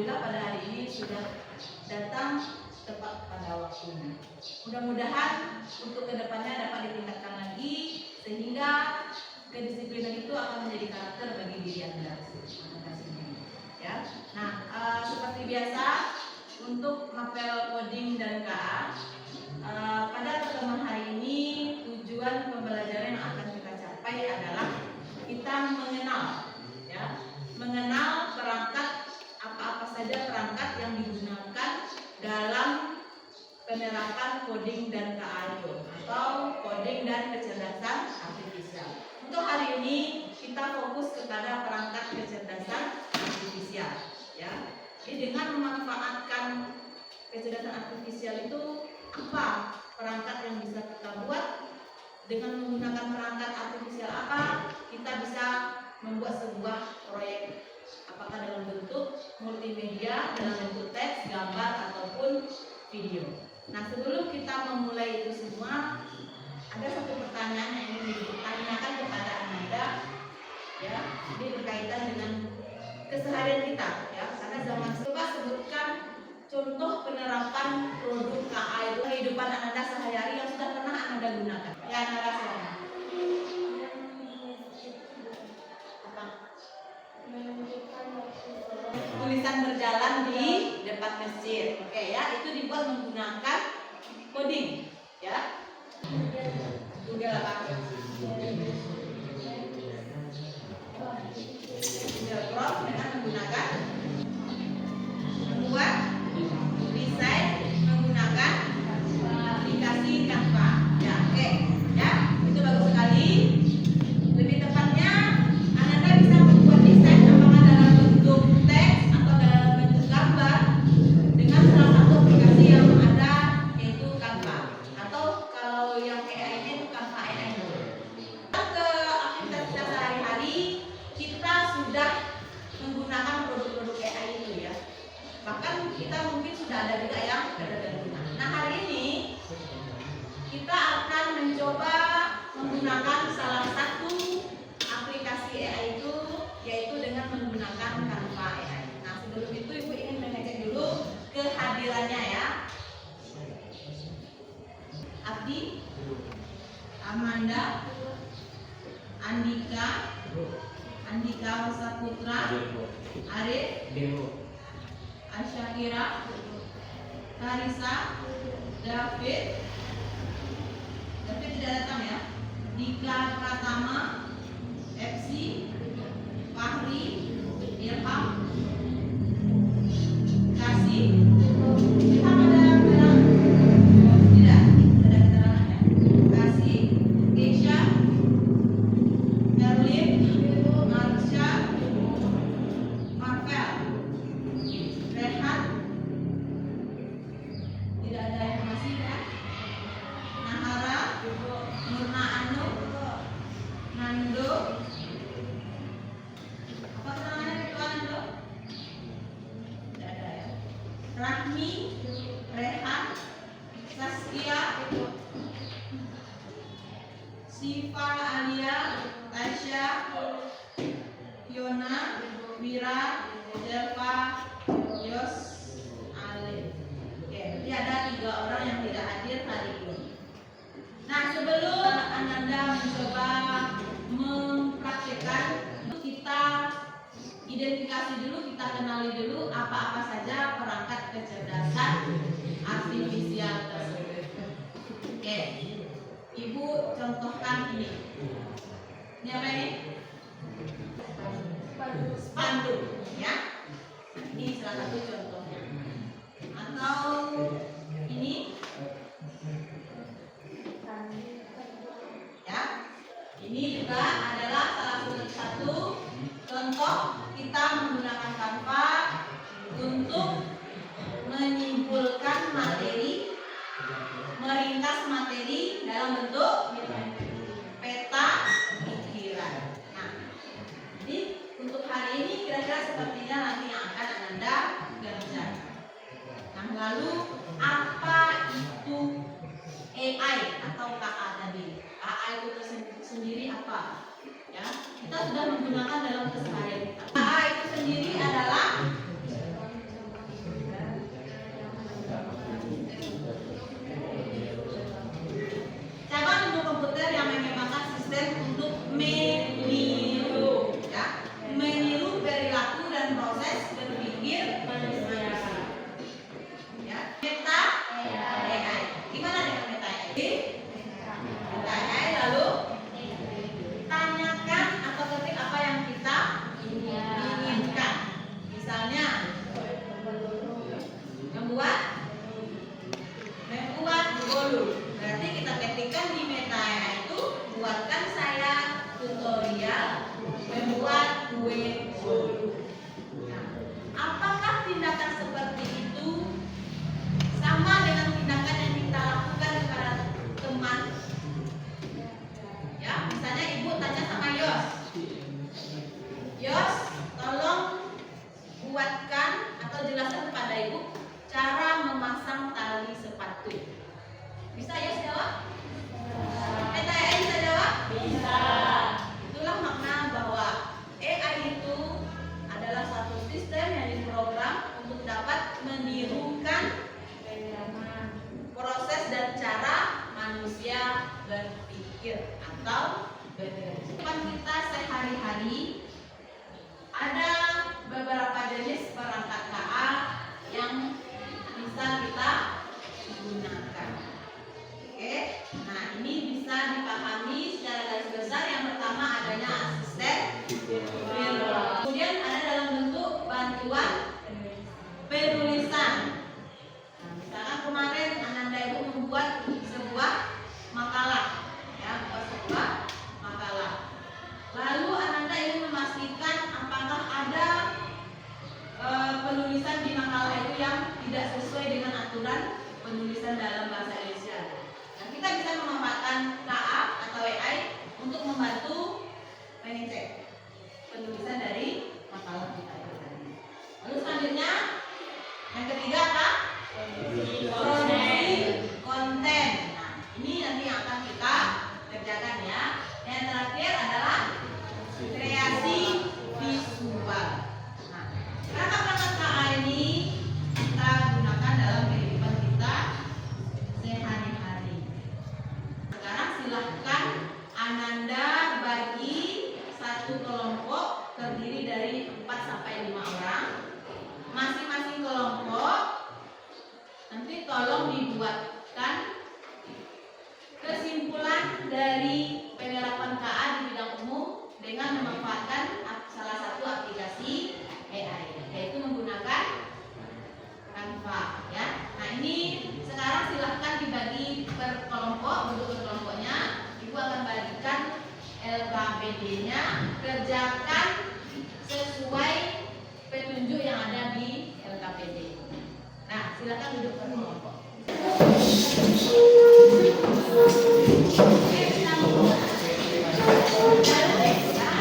alhamdulillah pada hari ini sudah datang tepat pada waktunya. Mudah-mudahan untuk kedepannya dapat ditingkatkan lagi sehingga kedisiplinan itu akan menjadi karakter bagi diri Anda. Terima kasih. Ya. Nah, seperti biasa untuk mapel coding dan KA pada pertemuan hari ini tujuan pembelajaran yang akan kita capai adalah kita mengenal, ya, mengenal perangkat apa-apa saja perangkat yang digunakan dalam penerapan coding dan KA itu atau coding dan kecerdasan artifisial. Untuk hari ini kita fokus kepada perangkat kecerdasan artifisial, ya. Jadi dengan memanfaatkan kecerdasan artifisial itu apa perangkat yang bisa kita buat? Dengan menggunakan perangkat artifisial apa kita bisa membuat sebuah proyek, apakah dalam bentuk multimedia, dalam bentuk teks, gambar ataupun video. Nah, sebelum kita memulai itu semua, ada satu pertanyaan yang ingin ditanyakan kepada Anda, ya. Ini berkaitan dengan keseharian kita, ya. Karena zaman coba sebutkan contoh penerapan produk KA itu kehidupan Anda sehari-hari yang sudah pernah Anda gunakan. Ya, Anda silakan. Apa? Tulisan berjalan di depan masjid. Oke, ya, itu dibuat menggunakan coding, ya. Google apa? Google Chrome dengan menggunakan membuat desain menggunakan aplikasi Canva. Ya, oke. Ya, itu bagus sekali. Lebih tepatnya, Anda bisa membuat desain apakah dalam bentuk teks atau dalam bentuk gambar dengan salah satu aplikasi yang ada, yaitu Canva. Atau kalau yang AI itu Canva AI. Ke aktivitas kita sehari-hari, kita sudah menggunakan produk-produk AI itu, ya. Bahkan kita mungkin sudah ada juga yang berguna. Nah, hari ini kita akan mencoba menggunakan salah satu aplikasi AI itu, yaitu dengan menggunakan Canva AI. Nah, sebelum itu Ibu ingin mengecek dulu kehadirannya, ya. Abdi, Amanda, Andika Saputra, Arif, Asyakira, Karisa, David tidak datang, ya. Dika Pratama, Epsi, Fahri, Ilham, Kasih. Ilham ada keterangan? Tidak, ada keterangan, ya. Kasih, Keisha, Merlin, Marsha, Marvel, Rehan. Tidak ada informasi, ya. Nahara, Nurna Anu, Nando. Apa keterangannya Ketua Nando? Tidak ada, ya. Rahmi, Rehan, Saskia, Siva Alia, Tasya, Yona, Wira, Delva, Yos, Alif. Oke, berarti ada 3 orang yang tidak hadir hari ini. Nah, sebelum Ananda mencoba mempraktikkan, kita identifikasi dulu, kita kenali dulu apa-apa saja perangkat kecerdasan artifisial tersebut. Oke, Ibu contohkan ini. Ini apa ini? Spanduk, ya. Ini salah satu contohnya. Atau ini, ya. Ini juga adalah salah satu contoh kita menggunakan Canva untuk menyimpulkan materi, meringkas materi dalam bentuk peta pikiran. Nah, jadi untuk hari ini kira-kira sepertinya nanti yang akan Anda kerjakan. Nah, lalu apa itu AI atau KA tadi? KA itu sendiri apa? Ya, kita sudah menggunakan dalam keseharian kita. KA itu sendiri adalah penulisan dalam bahasa Indonesia. Nah, kita bisa memanfaatkan KA atau AI untuk membantu mengecek penulisan dari makalah kita itu tadi. Lalu selanjutnya yang ketiga apa? Produksi konten. Nah, ini nanti yang akan kita kerjakan ya. Yang terakhir adalah kreasi visual. Nah, perangkat-perangkat KA ini kita gunakan dalam kehidupan kita sehari-hari. Sekarang silahkan Ananda bagi satu kelompok terdiri dari 4 sampai 5 orang. Masing-masing kelompok nanti tolong dibuatkan kesimpulan dari penerapan KA di bidang umum dengan memanfaatkan salah satu aplikasi AI, yaitu menggunakan Canva ya. Nah, ini sekarang silahkan dibagi per kelompok, bentuk per kelompoknya. Ibu akan bagikan LKPD-nya, kerjakan sesuai petunjuk yang ada di LKPD. Nah, silakan duduk per kelompok.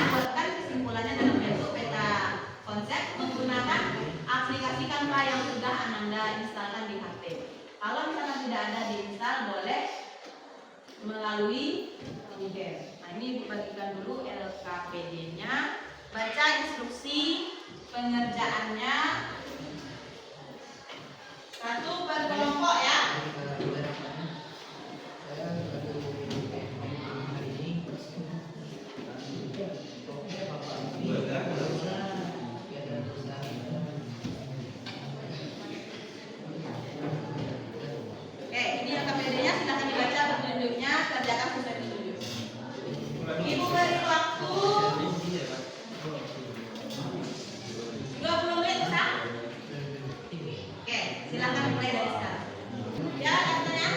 Buatkan kesimpulannya dalam bentuk peta konsep menggunakan aplikasi Canva yang sudah Ananda instalkan di HP. Kalau misalkan tidak ada diinstal, boleh melalui Google. Nah, ini dibagikan dulu LKPD-nya. Baca instruksi pengerjaannya. Satu per kelompok ya. Oke, ini LKPD-nya, silahkan dibaca petunjuknya, kerjakan sesuai petunjuk. Ibu beri waktu 30 menit bisa? Oke, silahkan mulai dari sekarang. Ya, katanya.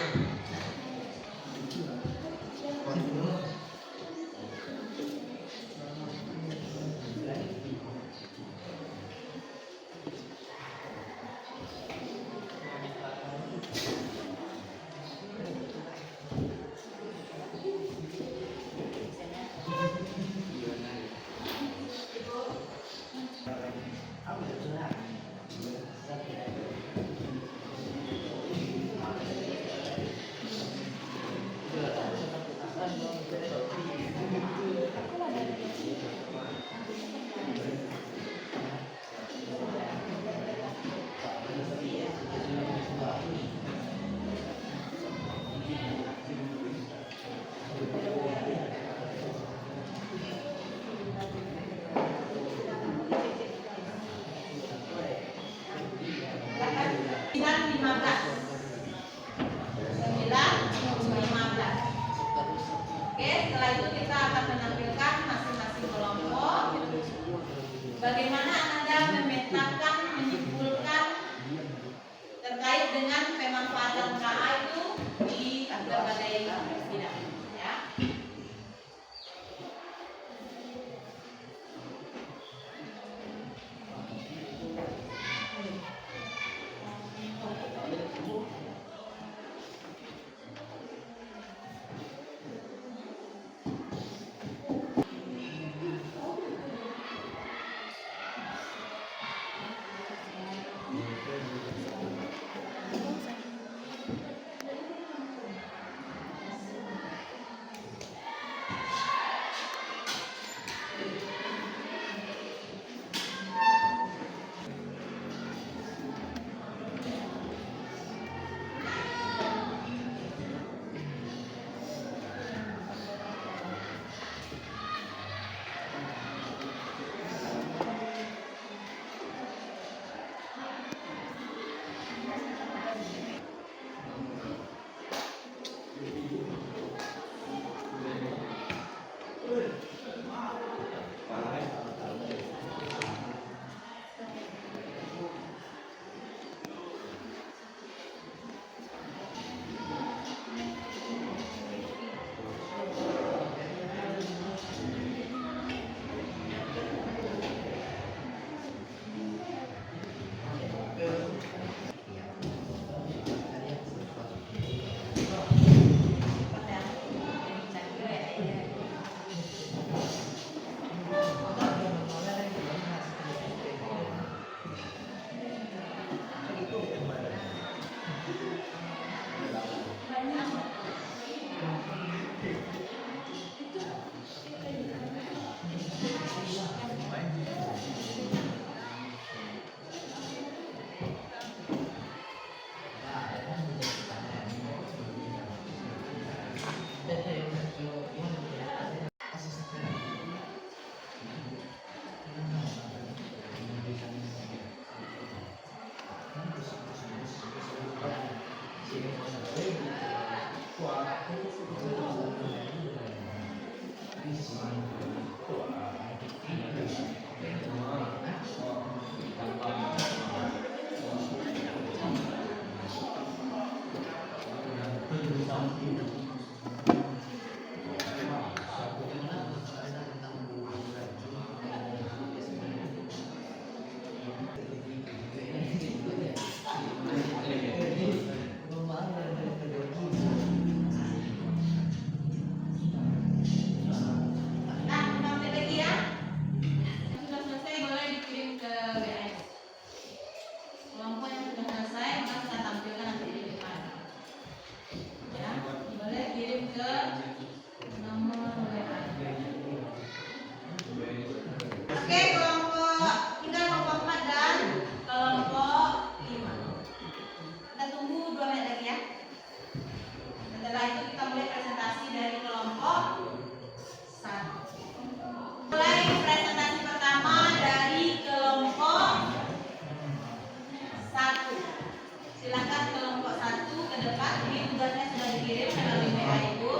Nah, 5 menit lagi ya. Sudah selesai boleh dikirim ke WA. Kelompok yang sudah selesai maka kita tampilkan nanti di depan. Ya, boleh kirim ke nomor WA. Oke, kelompok tinggal kelompok 4 dan kelompok 5. Kita tunggu 2 menit lagi ya. Setelah itu kita mulai presentasi dari kelompok 1. Mulai presentasi pertama dari kelompok 1. Silakan kelompok 1 ke depan. Ini tugasnya sudah dikirim melalui WA Ibu.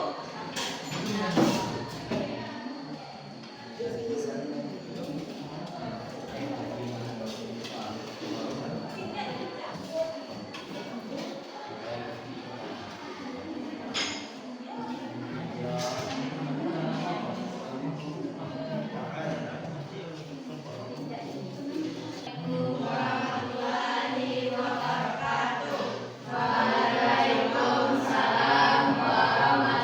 Waalaikumsalam warahmatullahi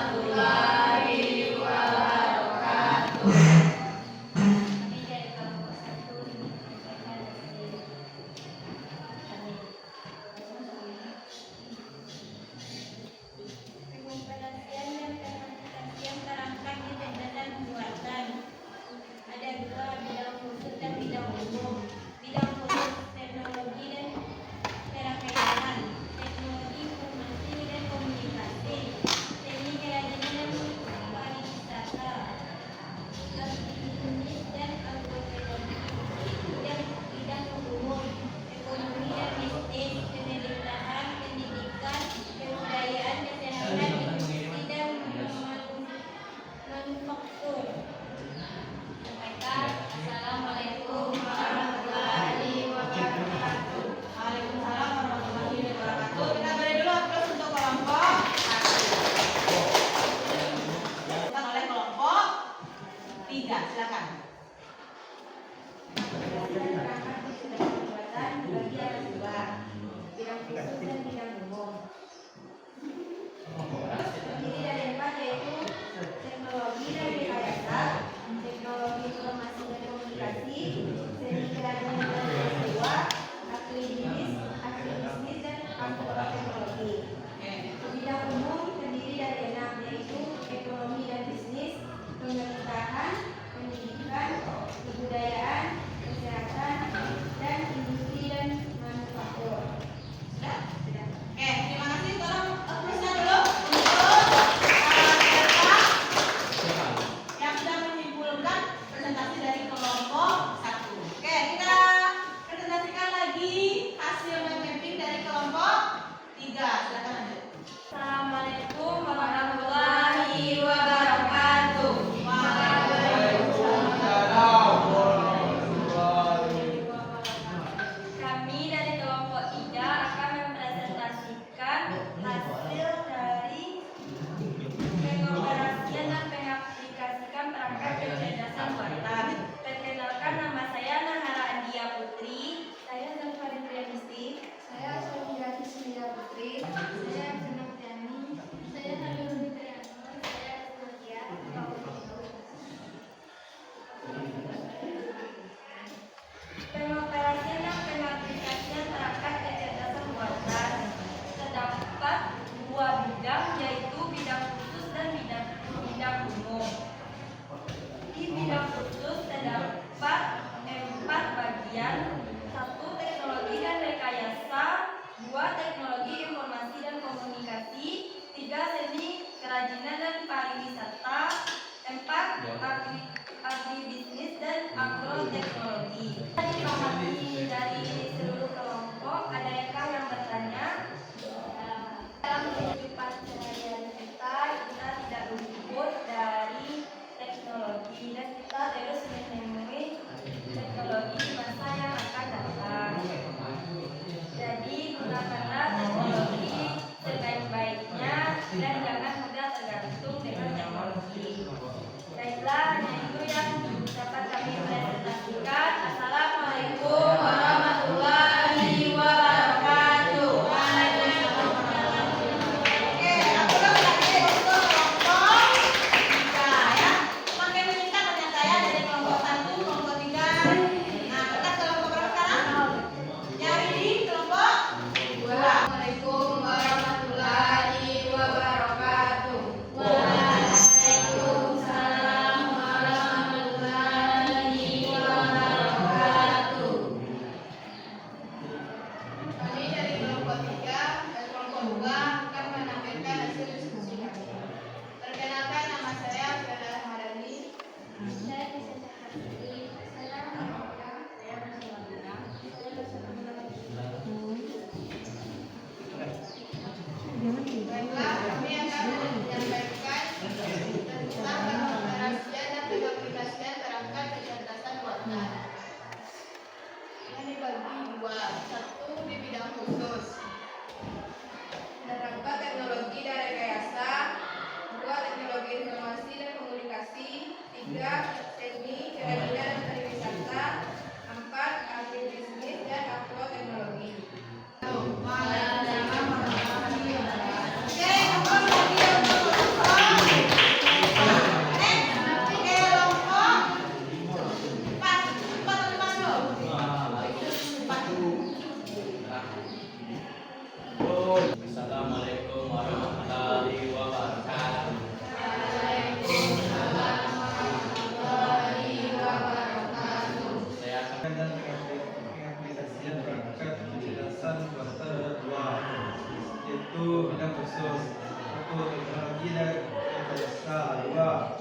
Satu, bidang khusus. Satu, teknologi dan jasa. Dua,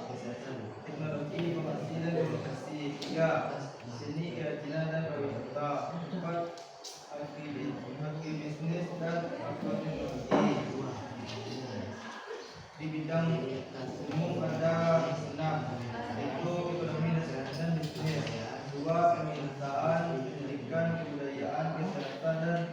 teknologi penghasilan komunikasi. Tiga, seni kerajinan dan pariwisata. Empat, agribisnis dan agroteknologi. Di bidang umum ada 6, yaitu ekonomi dan bisnis. Dua, pemerintahan, pendidikan, kebudayaan, kesehatan dan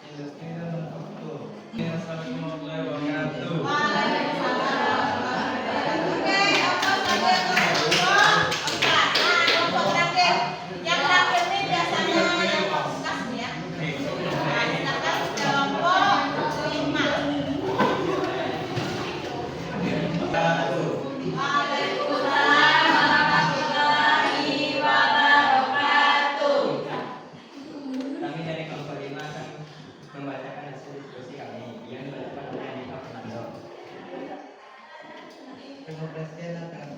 industri dan manufaktur. Assalamualaikum warahmatullahi wabarakatuh. Oke, apa saja kelompok? Empat. Nah, kelompok terakhir. Yang terakhir ini biasanya yang fokus ya. Nah, silakan kelompok 5. Waalaikumsalam warahmatullahi wabarakatuh. Kami dari kelompok 5 akan membacakan hasil diskusi kami yang dibacakan oleh Anita Fernando. Terima kasih.